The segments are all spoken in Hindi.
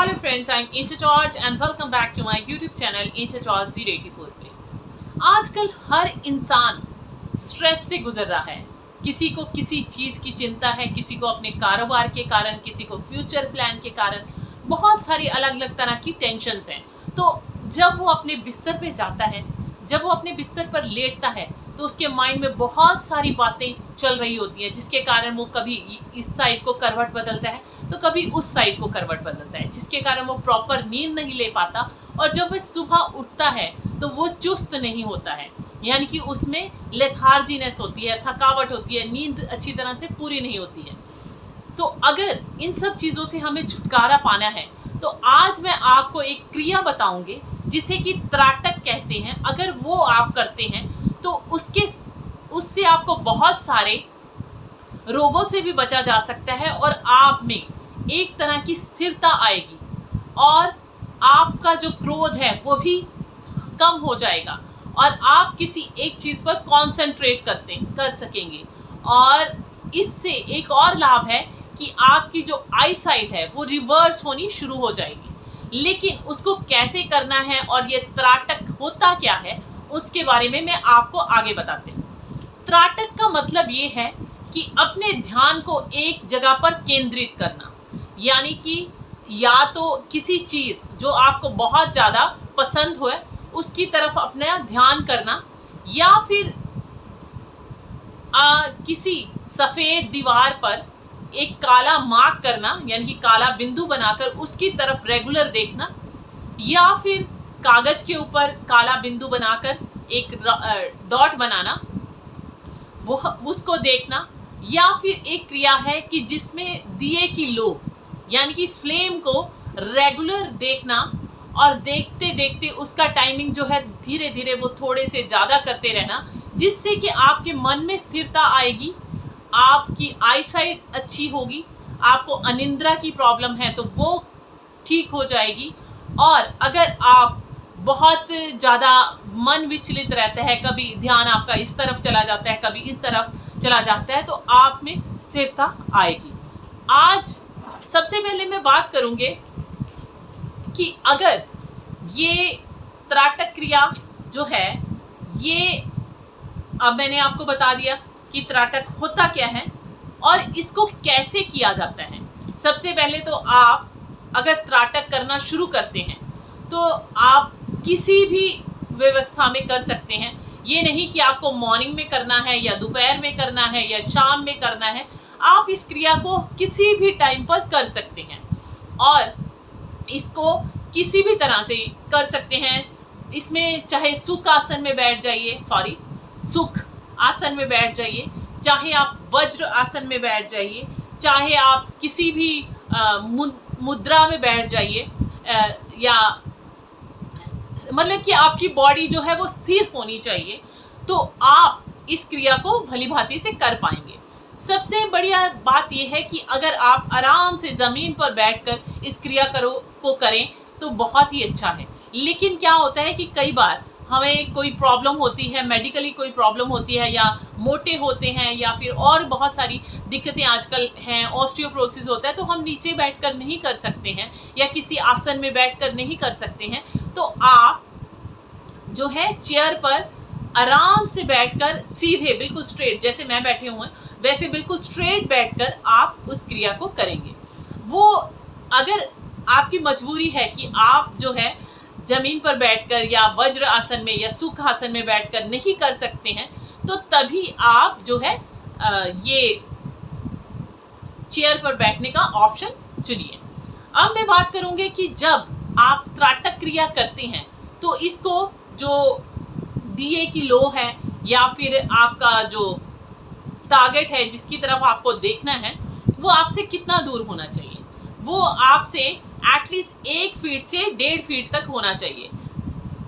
Hello friends, I'm Incha George and welcome back to my YouTube channel Incha George 084 पे। आजकल हर इंसान स्ट्रेस से गुजर रहा है। किसी को किसी चीज़ की चिंता है, किसी को अपने कारोबार के कारण, किसी को फ्यूचर प्लान के कारण, बहुत सारी अलग अलग तरह की टेंशन्स हैं। तो जब वो अपने बिस्तर पे जाता है, जब वो अपने बिस्तर पर लेटता है, तो उसके माइंड में बहुत सारी बातें चल रही होती हैं, जिसके कारण वो कभी इस साइड को करवट बदलता है तो कभी उस साइड को करवट बदलता है, जिसके कारण वो प्रॉपर नींद नहीं ले पाता। और जब वह सुबह उठता है तो वो चुस्त नहीं होता है, यानी कि उसमें लेथार्जीनेस होती है, थकावट होती है, नींद अच्छी तरह से पूरी नहीं होती है। तो अगर इन सब चीज़ों से हमें छुटकारा पाना है तो आज मैं आपको एक क्रिया बताऊंगी जिसे कि त्राटक कहते हैं। अगर वो आप करते हैं तो उससे आपको बहुत सारे रोगों से भी बचा जा सकता है और आप में एक तरह की स्थिरता आएगी और आपका जो क्रोध है वो भी कम हो जाएगा और आप किसी एक चीज़ पर कंसंट्रेट कर सकेंगे। और इससे एक और लाभ है कि आपकी जो आई साइट है वो रिवर्स होनी शुरू हो जाएगी। लेकिन उसको कैसे करना है और ये त्राटक होता क्या है उसके बारे में मैं आपको आगे बताते हूँ। त्राटक का मतलब ये है कि अपने ध्यान को एक जगह पर केंद्रित करना, यानी कि या तो किसी चीज़ जो आपको बहुत ज़्यादा पसंद हो उसकी तरफ अपना ध्यान करना, या फिर किसी सफ़ेद दीवार पर एक काला मार्क करना, यानी कि काला बिंदु बनाकर उसकी तरफ रेगुलर देखना, या फिर कागज़ के ऊपर काला बिंदु बनाकर एक डॉट बनाना, वो उसको देखना। या फिर एक क्रिया है कि जिसमें दिए की लो यानी कि फ्लेम को रेगुलर देखना और देखते देखते उसका टाइमिंग जो है धीरे धीरे वो थोड़े से ज़्यादा करते रहना, जिससे कि आपके मन में स्थिरता आएगी, आपकी आई साइट अच्छी होगी, आपको अनिद्रा की प्रॉब्लम है तो वो ठीक हो जाएगी। और अगर आप बहुत ज़्यादा मन विचलित रहता है, कभी ध्यान आपका इस तरफ चला जाता है, कभी इस तरफ चला जाता है, तो आप में स्थिरता आएगी। आज सबसे पहले मैं बात करूँगी कि अगर ये त्राटक क्रिया जो है ये अब मैंने आपको बता दिया कि त्राटक होता क्या है और इसको कैसे किया जाता है। सबसे पहले तो आप अगर त्राटक करना शुरू करते हैं तो आप किसी भी व्यवस्था में कर सकते हैं। ये नहीं कि आपको मॉर्निंग में करना है या दोपहर में करना है या शाम में करना है, आप इस क्रिया को किसी भी टाइम पर कर सकते हैं और इसको किसी भी तरह से कर सकते हैं। इसमें चाहे सुख आसन में बैठ जाइए, सुख आसन में बैठ जाइए, चाहे आप वज्र आसन में बैठ जाइए, चाहे आप किसी भी मुद्रा में बैठ जाइए, या मतलब कि आपकी बॉडी जो है वो स्थिर होनी चाहिए, तो आप इस क्रिया को भली भांति से कर पाएंगे। सबसे बढ़िया बात यह है कि अगर आप आराम से ज़मीन पर बैठकर इस क्रिया को करें तो बहुत ही अच्छा है। लेकिन क्या होता है कि कई बार हमें कोई प्रॉब्लम होती है, मेडिकली कोई प्रॉब्लम होती है, या मोटे होते हैं, या फिर और बहुत सारी दिक्कतें आजकल हैं, ऑस्टियोपोरोसिस होता है, तो हम नीचे बैठकर नहीं कर सकते हैं या किसी आसन में बैठकर नहीं कर सकते हैं। तो आप जो है चेयर पर आराम से बैठकर सीधे बिल्कुल स्ट्रेट, जैसे मैं बैठे हुए हैं वैसे बिल्कुल स्ट्रेट बैठकर आप उस क्रिया को करेंगे। वो अगर आपकी मजबूरी है कि आप जो है ज़मीन पर बैठकर या वज्र आसन में या सुख आसन में बैठकर नहीं कर सकते हैं, तो तभी आप जो है ये चेयर पर बैठने का ऑप्शन चुनिए। अब मैं बात करूंगी कि जब आप त्राटक क्रिया करते हैं तो इसको जो दिए की लो है या फिर आपका जो टारगेट है जिसकी तरफ आपको देखना है वो आपसे कितना दूर होना चाहिए। वो आपसे एटलीस्ट 1 फीट से 1.5 फीट तक होना चाहिए।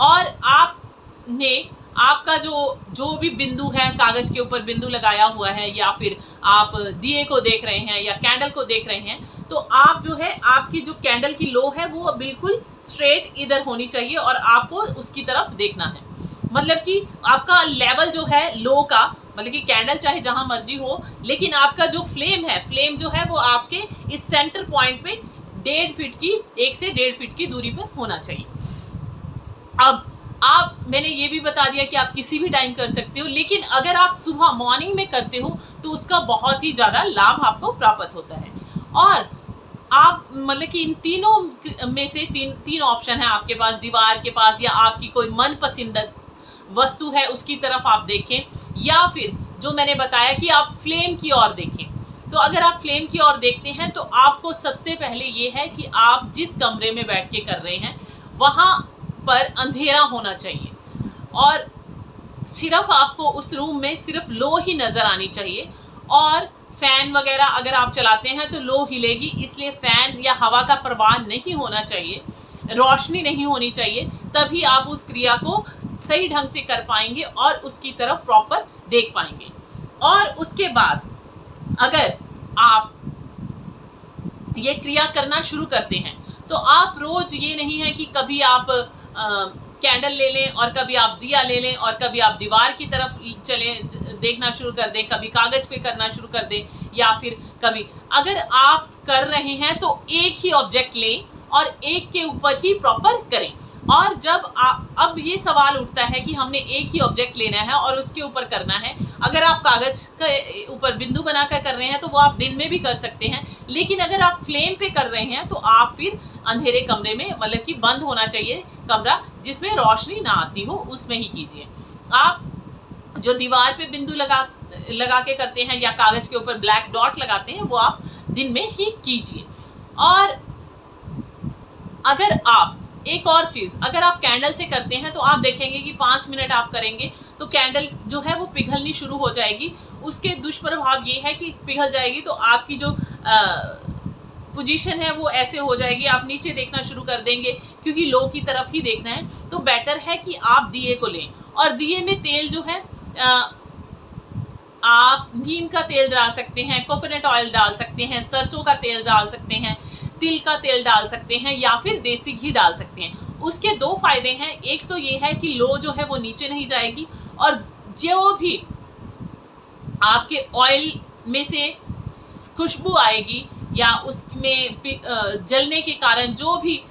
और आपने आपका जो भी बिंदु है, कागज़ के ऊपर बिंदु लगाया हुआ है या फिर आप दिए को देख रहे हैं या कैंडल को देख रहे हैं, तो आप जो है आपकी जो कैंडल की लो है वो बिल्कुल स्ट्रेट इधर होनी चाहिए और आपको उसकी तरफ देखना है। मतलब कि आपका लेवल जो है लो का, मतलब कि कैंडल चाहे जहाँ मर्जी हो, लेकिन आपका जो फ्लेम जो है वो आपके इस सेंटर पॉइंट पे 1 से 1.5 फीट की दूरी पर होना चाहिए। अब मैंने ये भी बता दिया कि आप किसी भी टाइम कर सकते हो, लेकिन अगर आप सुबह मॉर्निंग में करते हो तो उसका बहुत ही ज़्यादा लाभ आपको प्राप्त होता है। और आप मतलब कि इन तीनों में से तीन ऑप्शन है आपके पास, दीवार के पास या आपकी कोई मनपसंद वस्तु है उसकी तरफ आप देखें, या फिर जो मैंने बताया कि आप फ्लेम की ओर देखें। तो अगर आप फ्लेम की ओर देखते हैं तो आपको सबसे पहले ये है कि आप जिस कमरे में बैठ के कर रहे हैं वहाँ पर अंधेरा होना चाहिए, और सिर्फ आपको उस रूम में सिर्फ लो ही नज़र आनी चाहिए, और फैन वगैरह अगर आप चलाते हैं तो लो हिलेगी, इसलिए फैन या हवा का प्रवाह नहीं होना चाहिए, रोशनी नहीं होनी चाहिए, तभी आप उस क्रिया को सही ढंग से कर पाएंगे और उसकी तरफ प्रॉपर देख पाएंगे। और उसके बाद अगर आप ये क्रिया करना शुरू करते हैं तो आप रोज ये नहीं है कि कभी आप कैंडल ले लें और कभी आप दिया ले लें और कभी आप दीवार की तरफ चलें, देखना शुरू कर दें, कभी कागज पे करना शुरू कर दें, या फिर कभी अगर आप कर रहे हैं तो एक ही ऑब्जेक्ट लें और एक के ऊपर ही प्रॉपर करें। और जब अब ये सवाल उठता है कि हमने एक ही ऑब्जेक्ट लेना है और उसके ऊपर करना है, अगर आप कागज के ऊपर बिंदु बनाकर कर रहे हैं तो वो आप दिन में भी कर सकते हैं, लेकिन अगर आप फ्लेम पे कर रहे हैं तो आप फिर अंधेरे कमरे में, मतलब कि बंद होना चाहिए कमरा जिसमें रोशनी ना आती हो, उसमें ही कीजिए। आप जो दीवार पे बिंदु लगा के करते हैं या कागज के ऊपर ब्लैक डॉट लगाते हैं वो आप दिन में ही कीजिए। और अगर आप एक और चीज़, अगर आप कैंडल से करते हैं तो आप देखेंगे कि 5 मिनट आप करेंगे तो कैंडल जो है वो पिघलनी शुरू हो जाएगी। उसके दुष्प्रभाव ये है कि पिघल जाएगी तो आपकी जो पोजीशन है वो ऐसे हो जाएगी, आप नीचे देखना शुरू कर देंगे क्योंकि लो की तरफ ही देखना है। तो बेटर है कि आप दिए को लें, और दिए में तेल जो है आप नीम का तेल डाल सकते हैं, कोकोनट ऑयल डाल सकते हैं, सरसों का तेल डाल सकते हैं, तिल का तेल डाल सकते हैं, या फिर देसी घी डाल सकते हैं। उसके 2 फायदे हैं, एक तो ये है कि लो जो है वो नीचे नहीं जाएगी, और जो भी आपके ऑयल में से खुशबू आएगी या उसमें जलने के कारण जो भी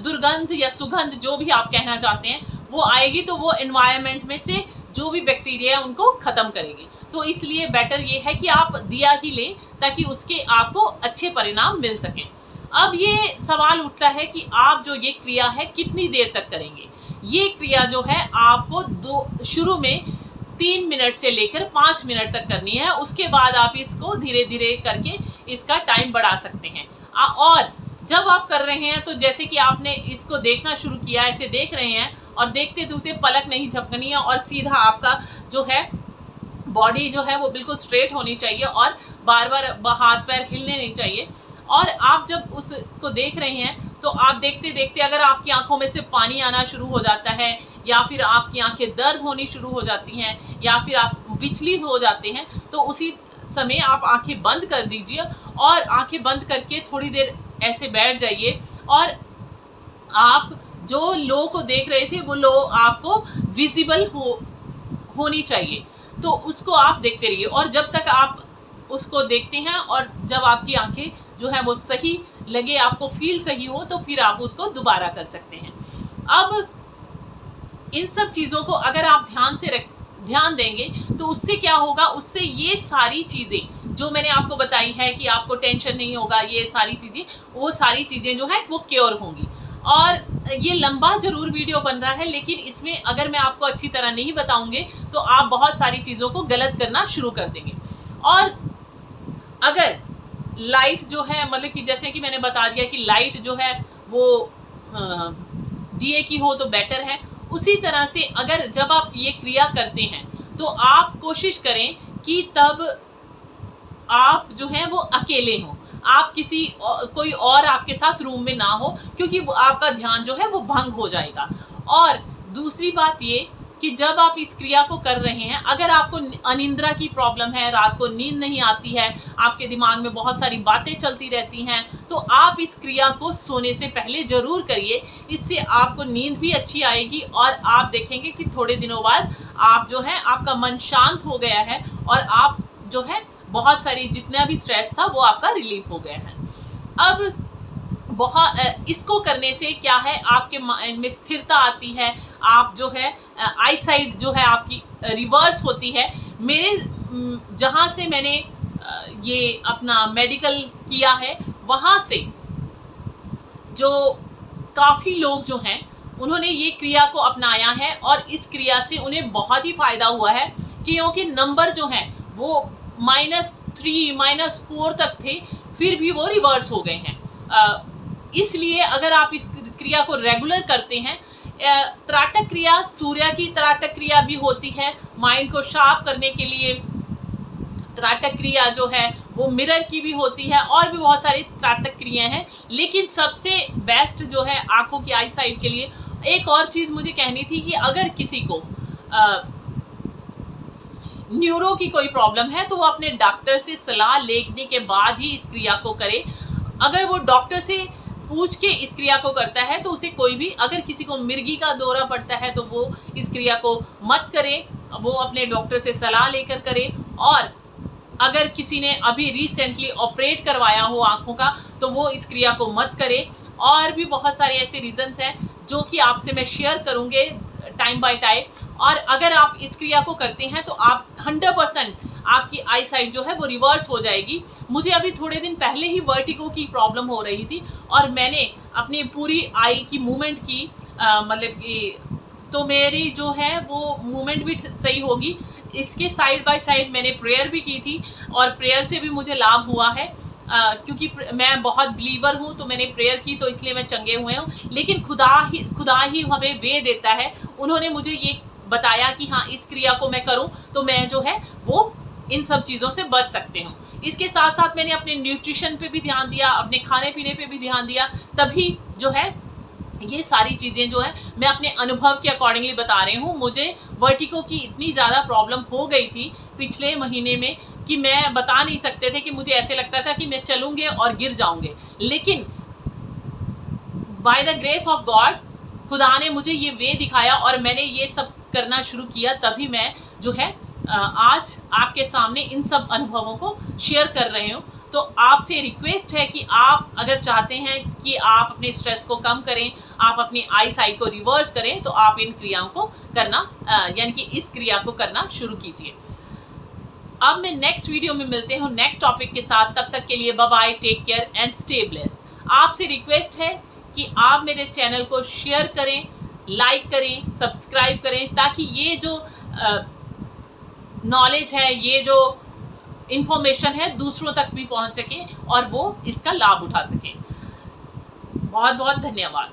दुर्गंध या सुगंध जो भी आप कहना चाहते हैं वो आएगी, तो वो एनवायरनमेंट में से जो भी बैक्टीरिया है उनको ख़त्म करेगी। तो इसलिए बेटर ये है कि आप दिया ही लें ताकि उसके आपको अच्छे परिणाम मिल सकें। अब ये सवाल उठता है कि आप जो ये क्रिया है कितनी देर तक करेंगे। ये क्रिया जो है आपको शुरू में 3 मिनट से लेकर 5 मिनट तक करनी है, उसके बाद आप इसको धीरे धीरे करके इसका टाइम बढ़ा सकते हैं। और जब आप कर रहे हैं तो जैसे कि आपने इसको देखना शुरू किया, ऐसे देख रहे हैं और देखते देखते पलक नहीं झपकनी है, और सीधा आपका जो है बॉडी जो है वो बिल्कुल स्ट्रेट होनी चाहिए और बार बार हाथ पैर हिलने नहीं चाहिए। और आप जब उसको देख रहे हैं तो आप देखते देखते अगर आपकी आंखों में से पानी आना शुरू हो जाता है, या फिर आपकी आंखें दर्द होनी शुरू हो जाती हैं, या फिर आप विचलित हो जाते हैं, तो उसी समय आप आंखें बंद कर दीजिए और आंखें बंद करके थोड़ी देर ऐसे बैठ जाइए, और आप जो लो को देख रहे थे वो लो आपको विजिबल होनी चाहिए, तो उसको आप देखते रहिए। और जब तक आप उसको देखते हैं और जब आपकी आंखें जो है वो सही लगे, आपको फील सही हो, तो फिर आप उसको दोबारा कर सकते हैं। अब इन सब चीज़ों को अगर आप ध्यान देंगे तो उससे क्या होगा, उससे ये सारी चीज़ें जो मैंने आपको बताई है कि आपको टेंशन नहीं होगा, ये सारी चीज़ें, वो सारी चीज़ें जो है वो क्योर होंगी। और ये लंबा ज़रूर वीडियो बन रहा है, लेकिन इसमें अगर मैं आपको अच्छी तरह नहीं बताऊंगे तो आप बहुत सारी चीज़ों को गलत करना शुरू कर देंगे। और अगर लाइट जो है, मतलब कि जैसे कि मैंने बता दिया कि लाइट जो है वो दिए की हो तो बेटर है, उसी तरह से अगर जब आप ये क्रिया करते हैं तो आप कोशिश करें कि तब आप जो है वो अकेले हों, आप कोई और आपके साथ रूम में ना हो, क्योंकि वो आपका ध्यान जो है वो भंग हो जाएगा। और दूसरी बात ये कि जब आप इस क्रिया को कर रहे हैं, अगर आपको अनिद्रा की प्रॉब्लम है, रात को नींद नहीं आती है, आपके दिमाग में बहुत सारी बातें चलती रहती हैं, तो आप इस क्रिया को सोने से पहले ज़रूर करिए। इससे आपको नींद भी अच्छी आएगी और आप देखेंगे कि थोड़े दिनों बाद आप जो है आपका मन शांत हो गया है और आप जो है बहुत सारी जितना भी स्ट्रेस था वो आपका रिलीफ हो गया है। अब बहुत इसको करने से क्या है, आपके माइंड में स्थिरता आती है, आप जो है आई साइट जो है आपकी रिवर्स होती है। मेरे जहाँ से मैंने ये अपना मेडिकल किया है वहाँ से जो काफ़ी लोग जो हैं उन्होंने ये क्रिया को अपनाया है और इस क्रिया से उन्हें बहुत ही फ़ायदा हुआ है, क्योंकि नंबर जो हैं वो -3 -4 तक थे, फिर भी वो रिवर्स हो गए हैं। इसलिए अगर आप इस क्रिया को रेगुलर करते हैं, त्राटक क्रिया सूर्य की त्राटक क्रिया भी होती है, माइंड को शार्प करने के लिए त्राटक क्रिया जो है वो मिरर की भी होती है, और भी बहुत सारी त्राटक क्रियाएं हैं। लेकिन सबसे बेस्ट जो है आंखों की आई साइट के लिए, एक और चीज़ मुझे कहनी थी कि अगर किसी को न्यूरो की कोई प्रॉब्लम है तो वो अपने डॉक्टर से सलाह लेने के बाद ही इस क्रिया को करे। अगर वो डॉक्टर से पूछ के इस क्रिया को करता है तो उसे कोई भी, अगर किसी को मिर्गी का दौरा पड़ता है तो वो इस क्रिया को मत करे, वो अपने डॉक्टर से सलाह लेकर करे। और अगर किसी ने अभी रिसेंटली ऑपरेट करवाया हो आँखों का तो वो इस क्रिया को मत करे। और भी बहुत सारे ऐसे रीज़न्स हैं जो कि आपसे मैं शेयर करूँगे टाइम बाय टाइम। और अगर आप इस क्रिया को करते हैं तो आप 100% आपकी आई साइट जो है वो रिवर्स हो जाएगी। मुझे अभी थोड़े दिन पहले ही वर्टिगो की प्रॉब्लम हो रही थी और मैंने अपनी पूरी आई की मूवमेंट की, मतलब कि तो मेरी जो है वो मूवमेंट भी सही होगी। इसके साइड बाय साइड मैंने प्रेयर भी की थी और प्रेयर से भी मुझे लाभ हुआ है, क्योंकि मैं बहुत बिलीवर हूँ तो मैंने प्रेयर की तो इसलिए मैं चंगे हुए हूँ। लेकिन खुदा ही हमें वे देता है। उन्होंने मुझे ये बताया कि हाँ इस क्रिया को मैं करूँ तो मैं जो है वो इन सब चीज़ों से बच सकते हूँ। इसके साथ साथ मैंने अपने न्यूट्रिशन पे भी ध्यान दिया, अपने खाने पीने पे भी ध्यान दिया, तभी जो है ये सारी चीज़ें जो है मैं अपने अनुभव के अकॉर्डिंगली बता रही हूँ। मुझे वर्टिगो की इतनी ज़्यादा प्रॉब्लम हो गई थी पिछले महीने में कि मैं बता नहीं सकते थे, कि मुझे ऐसे लगता था कि मैं चलूँगे और गिर जाऊँगे। लेकिन by the grace of God खुदा ने मुझे ये वे दिखाया और मैंने ये सब करना शुरू किया, तभी मैं जो है आज आपके सामने इन सब अनुभवों को शेयर कर रहे हूँ। तो आपसे रिक्वेस्ट है कि आप अगर चाहते हैं कि आप अपने स्ट्रेस को कम करें, आप अपनी आई साइट को रिवर्स करें, तो आप इन क्रियाओं को करना यानी कि इस क्रिया को करना शुरू कीजिए। अब मैं नेक्स्ट वीडियो में मिलते हैं नेक्स्ट टॉपिक के साथ। तब तक के लिए bye bye, take care and stay blessed. आपसे रिक्वेस्ट है कि आप मेरे चैनल को शेयर करें, लाइक करें, सब्सक्राइब करें, ताकि ये जो नॉलेज है, ये जो इन्फॉर्मेशन है दूसरों तक भी पहुंच सके और वो इसका लाभ उठा सके। बहुत बहुत धन्यवाद।